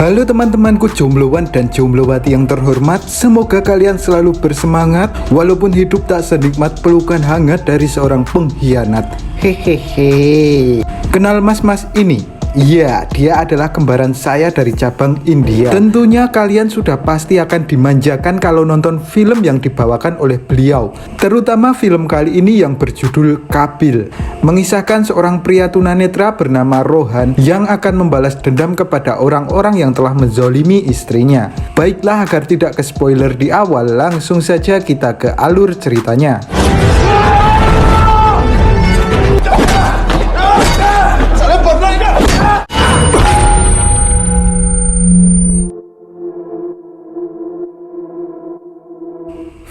Halo teman-temanku jombloan dan jomblowati yang terhormat, semoga kalian selalu bersemangat walaupun hidup tak senikmat pelukan hangat dari seorang pengkhianat. Hehehe. Kenal mas-mas ini? Iya, dia adalah kembaran saya dari cabang India. Tentunya kalian sudah pasti akan dimanjakan kalau nonton film yang dibawakan oleh beliau. Terutama film kali ini yang berjudul Kabil, mengisahkan seorang pria tunanetra bernama Rohan yang akan membalas dendam kepada orang-orang yang telah menzolimi istrinya. Baiklah, agar tidak ke spoiler di awal, langsung saja kita ke alur ceritanya.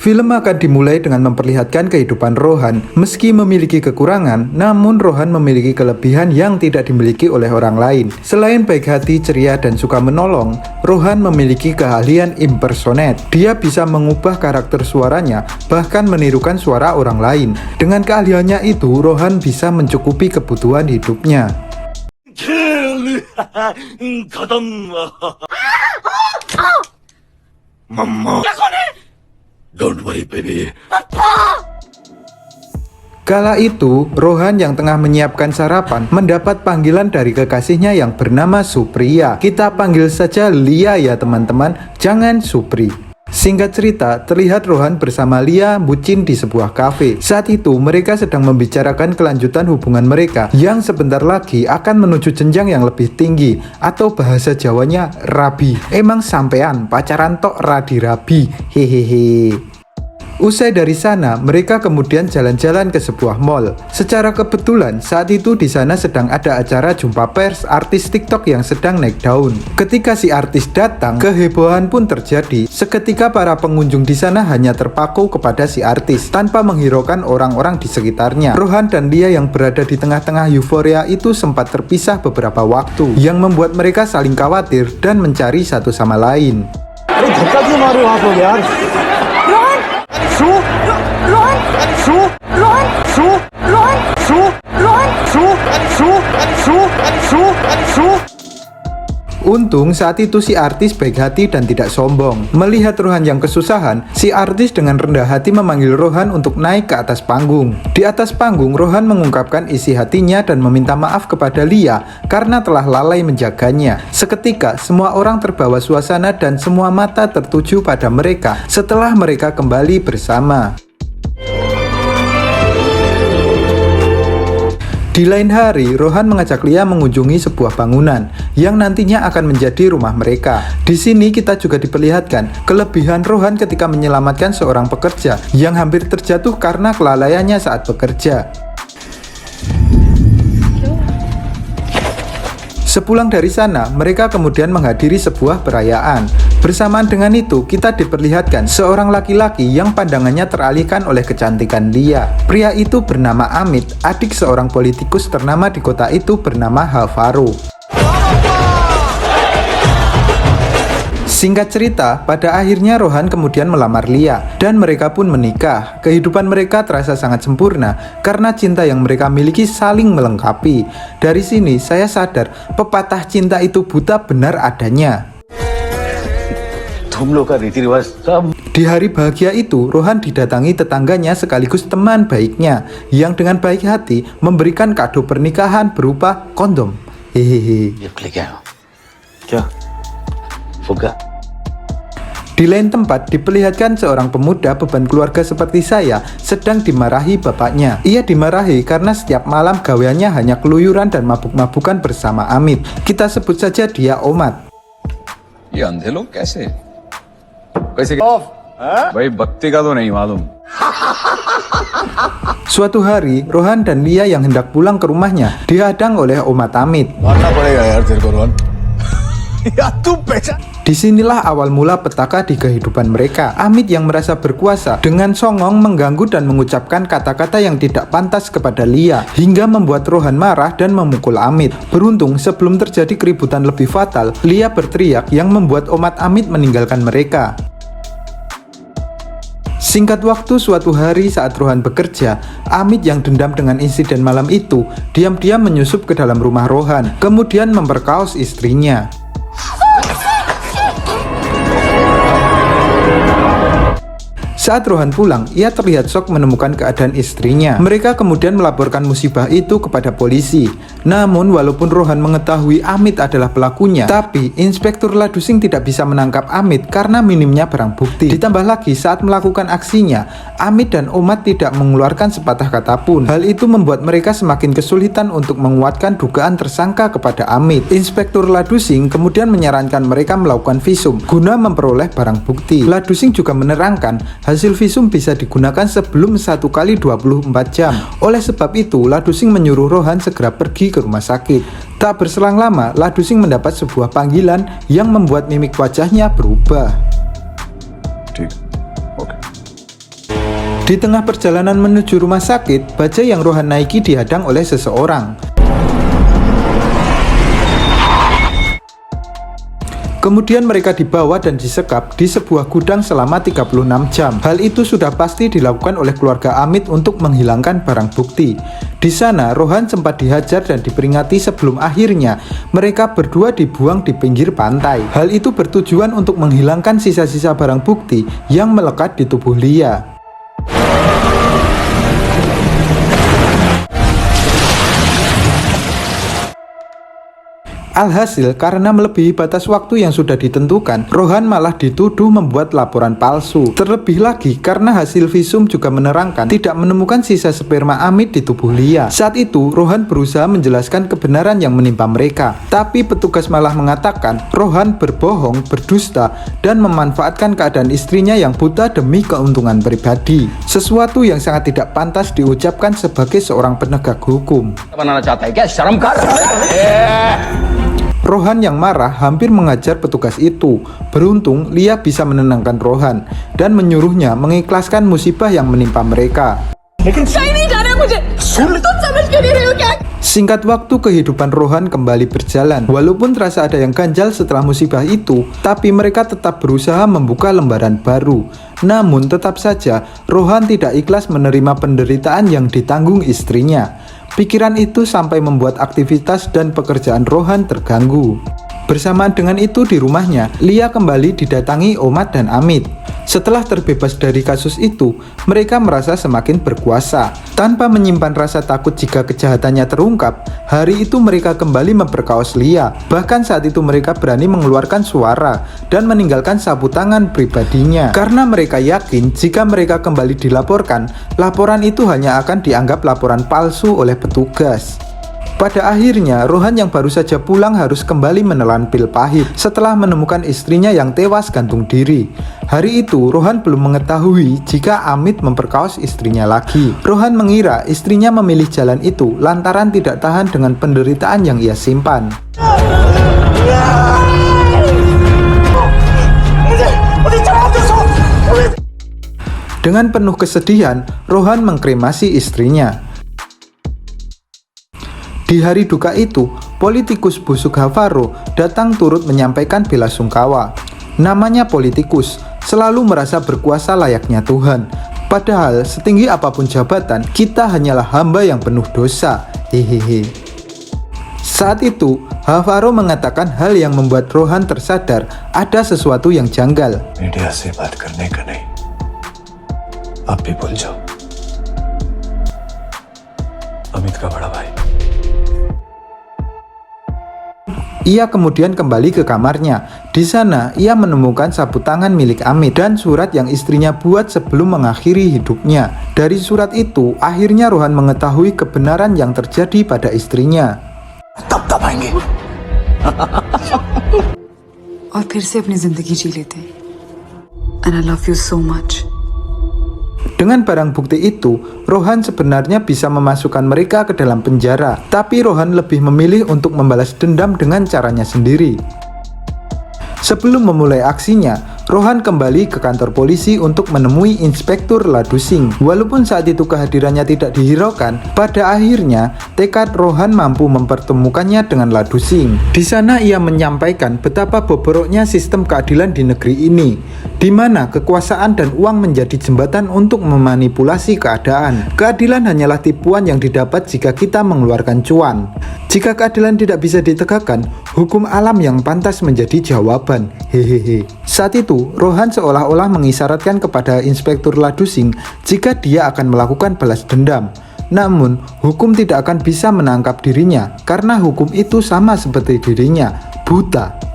Film akan dimulai dengan memperlihatkan kehidupan Rohan. Meski memiliki kekurangan, namun Rohan memiliki kelebihan yang tidak dimiliki oleh orang lain. Selain baik hati, ceria, dan suka menolong, Rohan memiliki keahlian impersonate. Dia bisa mengubah karakter suaranya, bahkan menirukan suara orang lain. Dengan keahliannya itu, Rohan bisa mencukupi kebutuhan hidupnya. Mama. Don't worry, baby. Kala itu, Rohan yang tengah menyiapkan sarapan mendapat panggilan dari kekasihnya yang bernama Supriya. Kita panggil saja Lia ya teman-teman, jangan Supri. Singkat cerita, terlihat Rohan bersama Lia bucin di sebuah kafe. Saat itu, mereka sedang membicarakan kelanjutan hubungan mereka yang sebentar lagi akan menuju jenjang yang lebih tinggi, atau bahasa Jawanya rabi. Emang sampean pacaran tok radi rabi, hehehe. Usai dari sana, mereka kemudian jalan-jalan ke sebuah mall. Secara kebetulan, saat itu di sana sedang ada acara jumpa pers artis TikTok yang sedang naik daun. Ketika si artis datang, kehebohan pun terjadi. Seketika para pengunjung di sana hanya terpaku kepada si artis, tanpa menghiraukan orang-orang di sekitarnya. Rohan dan Lia yang berada di tengah-tengah euforia itu sempat terpisah beberapa waktu, yang membuat mereka saling khawatir dan mencari satu sama lain. Untung saat itu si artis baik hati dan tidak sombong. Melihat Rohan yang kesusahan, si artis dengan rendah hati memanggil Rohan untuk naik ke atas panggung. Di atas panggung, Rohan mengungkapkan isi hatinya dan meminta maaf kepada Lia karena telah lalai menjaganya. Seketika, semua orang terbawa suasana dan semua mata tertuju pada mereka setelah mereka kembali bersama. Di lain hari, Rohan mengajak Lia mengunjungi sebuah bangunan yang nantinya akan menjadi rumah mereka. Di sini kita juga diperlihatkan kelebihan Rohan ketika menyelamatkan seorang pekerja yang hampir terjatuh karena kelalaiannya saat bekerja. Sepulang dari sana, mereka kemudian menghadiri sebuah perayaan. Bersamaan dengan itu, kita diperlihatkan seorang laki-laki yang pandangannya teralihkan oleh kecantikan Lia. Pria itu bernama Amit, adik seorang politikus ternama di kota itu bernama Havaru. Singkat cerita, pada akhirnya Rohan kemudian melamar Lia dan mereka pun menikah. Kehidupan mereka terasa sangat sempurna karena cinta yang mereka miliki saling melengkapi. Dari sini saya sadar pepatah cinta itu buta benar adanya. Di hari bahagia itu, Rohan didatangi tetangganya sekaligus teman baiknya yang dengan baik hati memberikan kado pernikahan berupa kondom. Hehehe. Di lain tempat diperlihatkan seorang pemuda beban keluarga seperti saya sedang dimarahi bapaknya. Ia dimarahi karena setiap malam gaweannya hanya keluyuran dan mabuk-mabukan bersama Amit. Kita sebut saja dia Omat. ये अंधे लोग कैसे भाई भक्ति का तो नहीं मालूम. Suatu hari, Rohan dan Lia yang hendak pulang ke rumahnya dihadang oleh Omat Amit. Disinilah awal mula petaka di kehidupan mereka. Amit yang merasa berkuasa dengan songong mengganggu dan mengucapkan kata-kata yang tidak pantas kepada Lia hingga membuat Rohan marah dan memukul Amit. Beruntung sebelum terjadi keributan lebih fatal, Lia berteriak yang membuat Omat Amit meninggalkan mereka. Singkat waktu, suatu hari saat Rohan bekerja, Amit yang dendam dengan insiden malam itu diam-diam menyusup ke dalam rumah Rohan, kemudian memperkaos istrinya. Saat Rohan pulang, ia terlihat shock menemukan keadaan istrinya. Mereka kemudian melaporkan musibah itu kepada polisi. Namun walaupun Rohan mengetahui Amit adalah pelakunya, tapi Inspektur Ladusing tidak bisa menangkap Amit karena minimnya barang bukti. Ditambah lagi saat melakukan aksinya, Amit dan Omat tidak mengeluarkan sepatah kata pun. Hal itu membuat mereka semakin kesulitan untuk menguatkan dugaan tersangka kepada Amit. Inspektur Ladusing kemudian menyarankan mereka melakukan visum guna memperoleh barang bukti. Ladusing juga menerangkan hasil visum bisa digunakan sebelum 1 kali 24 jam. Oleh sebab itu, Ladusing menyuruh Rohan segera pergi ke rumah sakit. Tak berselang lama, Ladusing mendapat sebuah panggilan yang membuat mimik wajahnya berubah. ठीक okay Di tengah perjalanan menuju rumah sakit, bajai yang Rohan naiki dihadang oleh seseorang. Kemudian mereka dibawa dan disekap di sebuah gudang selama 36 jam. Hal itu sudah pasti dilakukan oleh keluarga Amit untuk menghilangkan barang bukti. Di sana, Rohan sempat dihajar dan diperingati sebelum akhirnya mereka berdua dibuang di pinggir pantai. Hal itu bertujuan untuk menghilangkan sisa-sisa barang bukti yang melekat di tubuh Lia. Alhasil, karena melebihi batas waktu yang sudah ditentukan, Rohan malah dituduh membuat laporan palsu. Terlebih lagi, karena hasil visum juga menerangkan tidak menemukan sisa sperma Amit di tubuh Lia. Saat itu, Rohan berusaha menjelaskan kebenaran yang menimpa mereka. Tapi petugas malah mengatakan Rohan berbohong, berdusta, dan memanfaatkan keadaan istrinya yang buta demi keuntungan pribadi. Sesuatu yang sangat tidak pantas diucapkan sebagai seorang penegak hukum. Rohan yang marah hampir mengajar petugas itu. Beruntung, Lia bisa menenangkan Rohan dan menyuruhnya mengikhlaskan musibah yang menimpa mereka. Singkat waktu, kehidupan Rohan kembali berjalan. Walaupun terasa ada yang ganjal setelah musibah itu, tapi mereka tetap berusaha membuka lembaran baru. Namun tetap saja, Rohan tidak ikhlas menerima penderitaan yang ditanggung istrinya. Pikiran itu sampai membuat aktivitas dan pekerjaan Rohan terganggu. Bersamaan dengan itu di rumahnya, Lia kembali didatangi Omat dan Amit. Setelah terbebas dari kasus itu, mereka merasa semakin berkuasa. Tanpa menyimpan rasa takut jika kejahatannya terungkap, hari itu mereka kembali memperkaos Lia. Bahkan saat itu mereka berani mengeluarkan suara dan meninggalkan sapu tangan pribadinya. Karena mereka yakin jika mereka kembali dilaporkan, laporan itu hanya akan dianggap laporan palsu oleh petugas. Pada akhirnya, Rohan yang baru saja pulang harus kembali menelan pil pahit setelah menemukan istrinya yang tewas gantung diri. Hari itu, Rohan belum mengetahui jika Amit memperkaos istrinya lagi. Rohan mengira istrinya memilih jalan itu lantaran tidak tahan dengan penderitaan yang ia simpan. Dengan penuh kesedihan, Rohan mengkremasi istrinya. Di hari duka itu, politikus busuk Havaro datang turut menyampaikan belasungkawa. Namanya politikus, selalu merasa berkuasa layaknya Tuhan. Padahal setinggi apapun jabatan, kita hanyalah hamba yang penuh dosa. Hehehe. Saat itu, Havaro mengatakan hal yang membuat Rohan tersadar ada sesuatu yang janggal. Media से बात करने का नहीं, आप भी भूल जाओ। अमित का बड़ा भाई। Ia kemudian kembali ke kamarnya. Di sana, ia menemukan sapu tangan milik Amit dan surat yang istrinya buat sebelum mengakhiri hidupnya. Dari surat itu, akhirnya Rohan mengetahui kebenaran yang terjadi pada istrinya. तब आएंगे। और फिर से अपनी जिंदगी जी लेते हैं। And I love you so much. Dengan barang bukti itu, Rohan sebenarnya bisa memasukkan mereka ke dalam penjara. Tapi Rohan lebih memilih untuk membalas dendam dengan caranya sendiri. Sebelum memulai aksinya, Rohan kembali ke kantor polisi untuk menemui Inspektur Ladusing. Walaupun saat itu kehadirannya tidak dihiraukan, pada akhirnya tekad Rohan mampu mempertemukannya dengan Ladusing. Di sana ia menyampaikan betapa bobroknya sistem keadilan di negeri ini. di mana kekuasaan dan uang menjadi jembatan untuk memanipulasi keadaan. Keadilan hanyalah tipuan yang didapat jika kita mengeluarkan cuan. Jika keadilan tidak bisa ditegakkan, hukum alam yang pantas menjadi jawaban. Hehehe. Saat itu, Rohan seolah-olah mengisyaratkan kepada Inspektur Ladusing jika dia akan melakukan balas dendam. Namun, hukum tidak akan bisa menangkap dirinya karena hukum itu sama seperti dirinya, buta.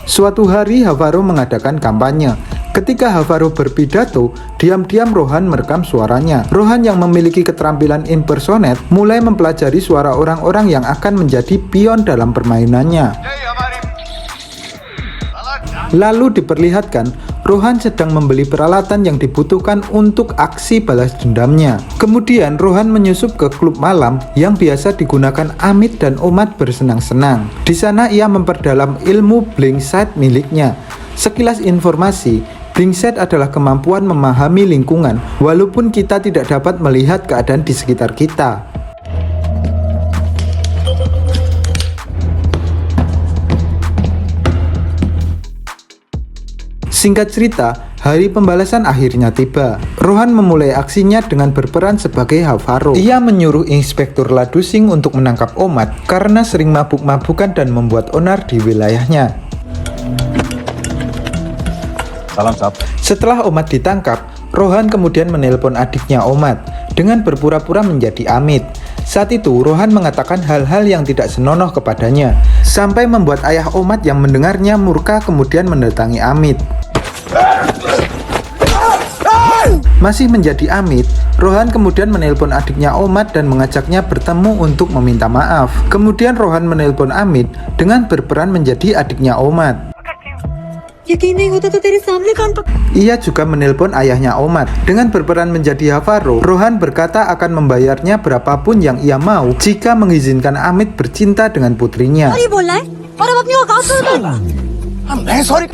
Suatu hari Havaro mengadakan kampanye. Ketika Havaro berpidato, diam-diam Rohan merekam suaranya. Rohan yang memiliki keterampilan impersonate mulai mempelajari suara orang-orang yang akan menjadi pion dalam permainannya. Lalu diperlihatkan Rohan sedang membeli peralatan yang dibutuhkan untuk aksi balas dendamnya. Kemudian Rohan menyusup ke klub malam yang biasa digunakan Amit dan Omat bersenang-senang. Di sana ia memperdalam ilmu Blink Sight miliknya. Sekilas informasi, Blink Sight adalah kemampuan memahami lingkungan walaupun kita tidak dapat melihat keadaan di sekitar kita. Singkat cerita, hari pembalasan akhirnya tiba. Rohan memulai aksinya dengan berperan sebagai Havaro. Ia menyuruh Inspektur Ladusing untuk menangkap Omat karena sering mabuk-mabukan dan membuat onar di wilayahnya. Salam sahab. Setelah Omat ditangkap, Rohan kemudian menelpon adiknya Omat dengan berpura-pura menjadi Amit. Saat itu Rohan mengatakan hal-hal yang tidak senonoh kepadanya, sampai membuat ayah Omat yang mendengarnya murka kemudian mendatangi Amit. Masih menjadi Amit, Rohan kemudian menelpon adiknya Omat dan mengajaknya bertemu untuk meminta maaf. Kemudian Rohan menelpon Amit dengan berperan menjadi adiknya Omat. Ia juga menelpon ayahnya Omat dengan berperan menjadi Havaro. Rohan berkata akan membayarnya berapapun yang ia mau jika mengizinkan Amit bercinta dengan putrinya.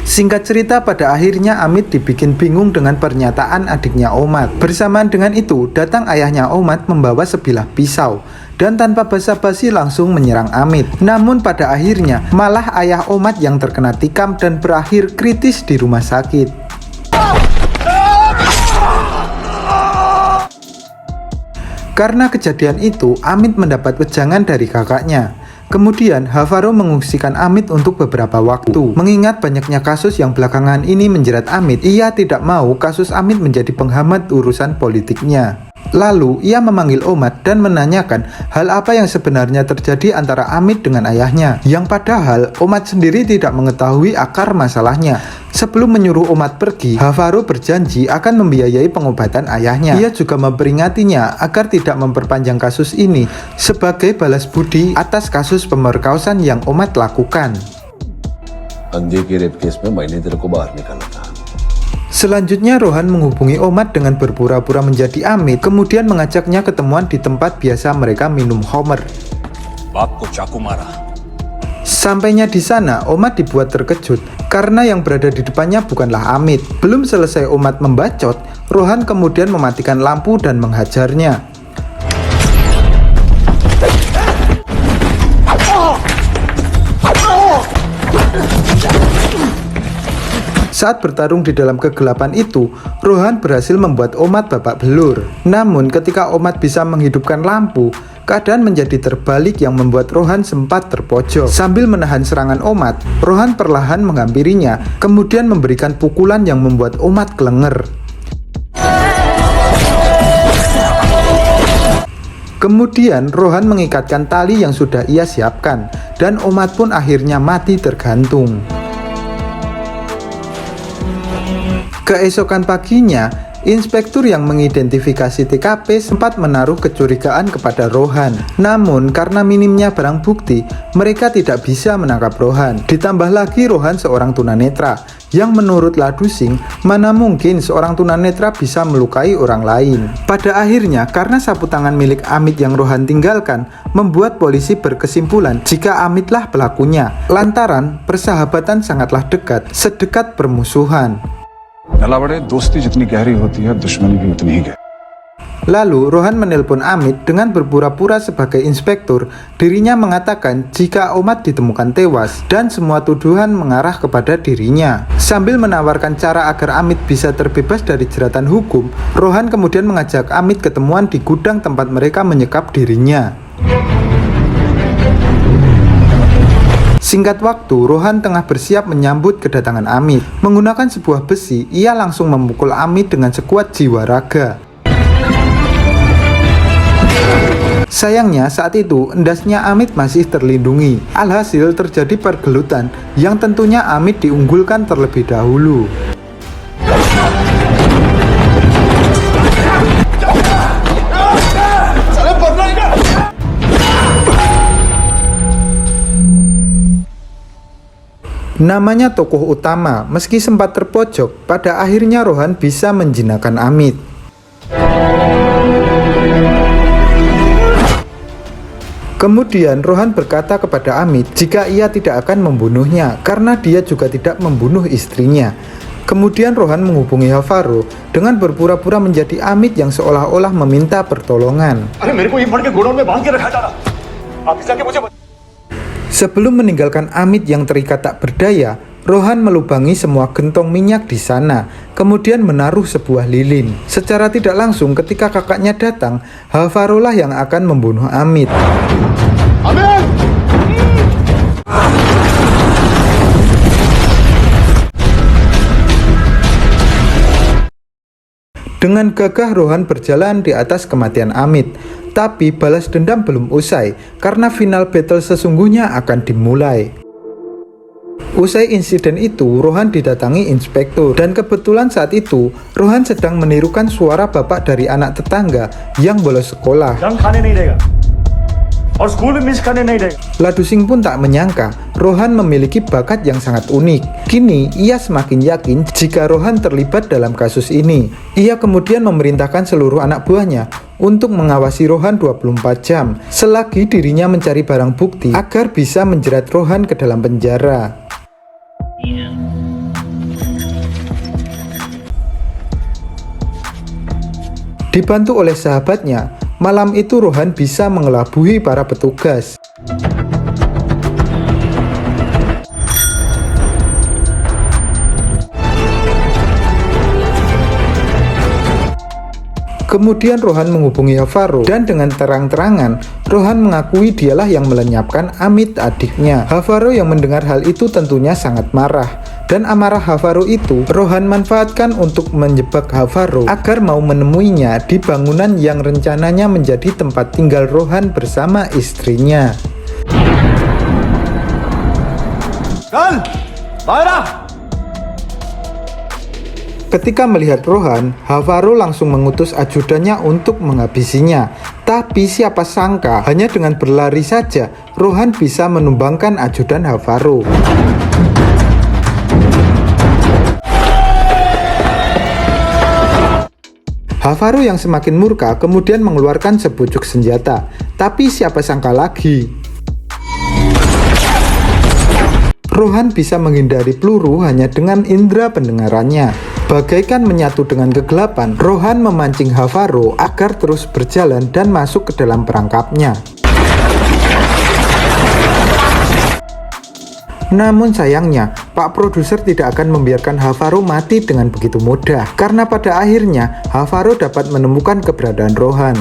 Singkat cerita, pada akhirnya Amit dibikin bingung dengan pernyataan adiknya Omat. Bersamaan dengan itu, datang ayahnya Omat membawa sebilah pisau dan tanpa basa-basi langsung menyerang Amit. Namun pada akhirnya malah ayah Omat yang terkena tikam dan berakhir kritis di rumah sakit. Karena kejadian itu, Amit mendapat wejangan dari kakaknya. Kemudian Havaro mengungsikan Amit untuk beberapa waktu. Mengingat banyaknya kasus yang belakangan ini menjerat Amit, ia tidak mau kasus Amit menjadi penghambat urusan politiknya. Lalu ia memanggil Omat dan menanyakan hal apa yang sebenarnya terjadi antara Amit dengan ayahnya, yang padahal Omat sendiri tidak mengetahui akar masalahnya. Sebelum menyuruh Omat pergi, Havaro berjanji akan membiayai pengobatan ayahnya. Ia juga memperingatinya agar tidak memperpanjang kasus ini sebagai balas budi atas kasus pemerkosaan yang Omat lakukan. अंधे के rape case में मैंने तेरे को बाहर निकाला था. Selanjutnya Rohan menghubungi Omat dengan berpura-pura menjadi Amit, kemudian mengajaknya ketemuan di tempat biasa mereka minum Homer. बाप को चाकू मारा. Sampainya di sana, Omat dibuat terkejut karena yang berada di depannya bukanlah Amit. Belum selesai Omat membacot, Rohan kemudian mematikan lampu dan menghajarnya. Saat bertarung di dalam kegelapan itu, Rohan berhasil membuat Omat babak belur. Namun ketika Omat bisa menghidupkan lampu, keadaan menjadi terbalik yang membuat Rohan sempat terpojok. Sambil menahan serangan Omat, Rohan perlahan menghampirinya, kemudian memberikan pukulan yang membuat Omat kelenger. Kemudian Rohan mengikatkan tali yang sudah ia siapkan, dan Omat pun akhirnya mati tergantung. Keesokan paginya, inspektur yang mengidentifikasi TKP sempat menaruh kecurigaan kepada Rohan. Namun karena minimnya barang bukti, mereka tidak bisa menangkap Rohan. Ditambah lagi Rohan seorang tunanetra, yang menurut Ladusing, mana mungkin seorang tunanetra bisa melukai orang lain. Pada akhirnya, karena sapu tangan milik Amit yang Rohan tinggalkan, membuat polisi berkesimpulan jika Amitlah pelakunya. Lantaran persahabatan sangatlah dekat, sedekat permusuhan. नला बड़े दोस्ती जितनी गहरी होती है दुश्मनी भी उतनी ही गहरी. Lalu Rohan menelpon Amit dengan berpura-pura sebagai inspektur. Dirinya mengatakan jika Omat ditemukan tewas dan semua tuduhan mengarah kepada dirinya. Sambil menawarkan cara agar Amit bisa terbebas dari jeratan hukum, Rohan kemudian mengajak Amit ketemuan di gudang tempat mereka menyekap dirinya. Singkat waktu, Rohan tengah bersiap menyambut kedatangan Amit. Menggunakan sebuah besi, ia langsung memukul Amit dengan sekuat jiwa raga. Sayangnya saat itu endasnya Amit masih terlindungi. Alhasil terjadi pergelutan yang tentunya Amit diunggulkan terlebih dahulu. Namanya tokoh utama, meski sempat terpojok, pada akhirnya Rohan bisa menjinakkan Amit. Kemudian Rohan berkata kepada Amit jika ia tidak akan membunuhnya karena dia juga tidak membunuh istrinya. Kemudian Rohan menghubungi Havaro dengan berpura-pura menjadi Amit yang seolah-olah meminta pertolongan. Sebelum meninggalkan Amit yang terikat tak berdaya, Rohan melubangi semua gentong minyak di sana, kemudian menaruh sebuah lilin. Secara tidak langsung ketika kakaknya datang, Havaro lah yang akan membunuh Amit. Amit! Dengan gagah Rohan berjalan di atas kematian Amit. Tapi balas dendam belum usai, karena final battle sesungguhnya akan dimulai. Usai insiden itu, Rohan didatangi inspektur, dan kebetulan saat itu Rohan sedang menirukan suara bapak dari anak tetangga yang bolos sekolah. Ladu Singh pun tak menyangka Rohan memiliki bakat yang sangat unik. Kini ia semakin yakin jika Rohan terlibat dalam kasus ini. Ia kemudian memerintahkan seluruh anak buahnya untuk mengawasi Rohan 24 jam selagi dirinya mencari barang bukti agar bisa menjerat Rohan ke dalam penjara. Dibantu oleh sahabatnya, malam itu Rohan bisa mengelabui para petugas. Kemudian Rohan menghubungi Havaro dan dengan terang-terangan Rohan mengakui dialah yang melenyapkan Amit adiknya. Havaro yang mendengar hal itu tentunya sangat marah, dan amarah Havaro itu Rohan manfaatkan untuk menjebak Havaro agar mau menemuinya di bangunan yang rencananya menjadi tempat tinggal Rohan bersama istrinya. Ketika melihat Rohan, Havaro langsung mengutus ajudannya untuk menghabisinya. Tapi siapa sangka hanya dengan berlari saja Rohan bisa menumbangkan ajudan Havaro. Havaro yang semakin murka kemudian mengeluarkan sepucuk senjata. Tapi siapa sangka lagi Rohan bisa menghindari peluru hanya dengan indera pendengarannya. Bagaikan menyatu dengan kegelapan, Rohan memancing Havaro agar terus berjalan dan masuk ke dalam perangkapnya. Namun sayangnya, Pak Produser tidak akan membiarkan Havaro mati dengan begitu mudah, karena pada akhirnya Havaro dapat menemukan keberadaan Rohan.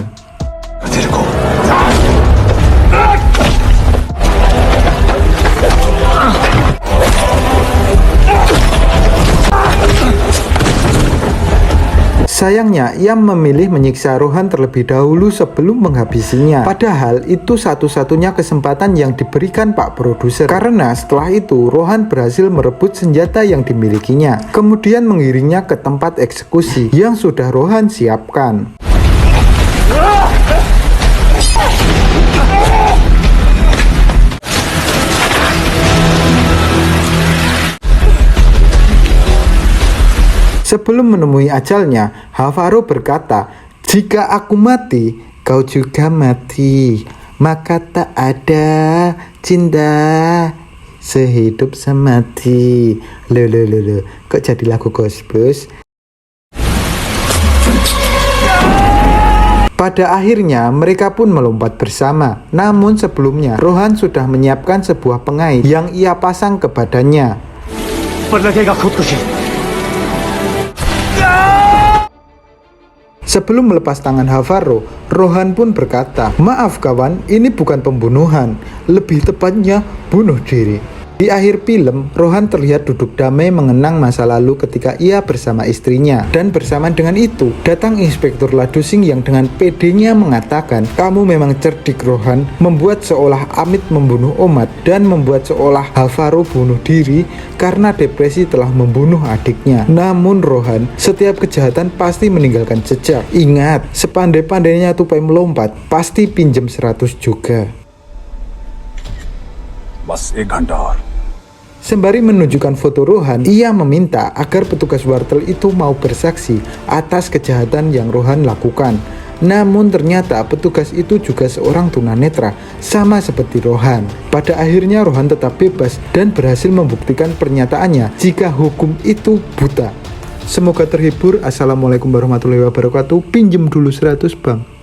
Sayangnya, ia memilih menyiksa Rohan terlebih dahulu sebelum menghabisinya. Padahal itu satu-satunya kesempatan yang diberikan Pak Produser. Karena setelah itu, Rohan berhasil merebut senjata yang dimilikinya, kemudian mengiringnya ke tempat eksekusi yang sudah Rohan siapkan. Sebelum menemui ajalnya, Havaro berkata, "Jika aku mati, kau juga mati. Maka tak ada cinta sehidup semati." Loh. Kok jadi lagu Ghostbusters? Pada akhirnya mereka pun melompat bersama. Namun sebelumnya Rohan sudah menyiapkan sebuah pengait yang ia pasang ke badannya. Sebelum melepas tangan Havarro, Rohan pun berkata, "Maaf kawan, ini bukan pembunuhan, lebih tepatnya bunuh diri." Di akhir film, Rohan terlihat duduk damai mengenang masa lalu ketika ia bersama istrinya. Dan bersamaan dengan itu, datang Inspektur Ladusing yang dengan pedenya mengatakan, "Kamu memang cerdik Rohan, membuat seolah Amit membunuh Omat dan membuat seolah Havarro bunuh diri karena depresi telah membunuh adiknya. Namun Rohan, setiap kejahatan pasti meninggalkan jejak. Ingat, sepandai-pandainya tupai melompat, pasti pinjam 100 juga." बस 1 घंटा और Sembari menunjukkan foto Rohan, ia meminta agar petugas wartel itu mau bersaksi atas kejahatan yang Rohan lakukan. Namun ternyata petugas itu juga seorang tunanetra, sama seperti Rohan. Pada akhirnya Rohan tetap bebas dan berhasil membuktikan pernyataannya jika hukum itu buta. Semoga terhibur. Assalamualaikum warahmatullahi wabarakatuh. Pinjem dulu 100 bang.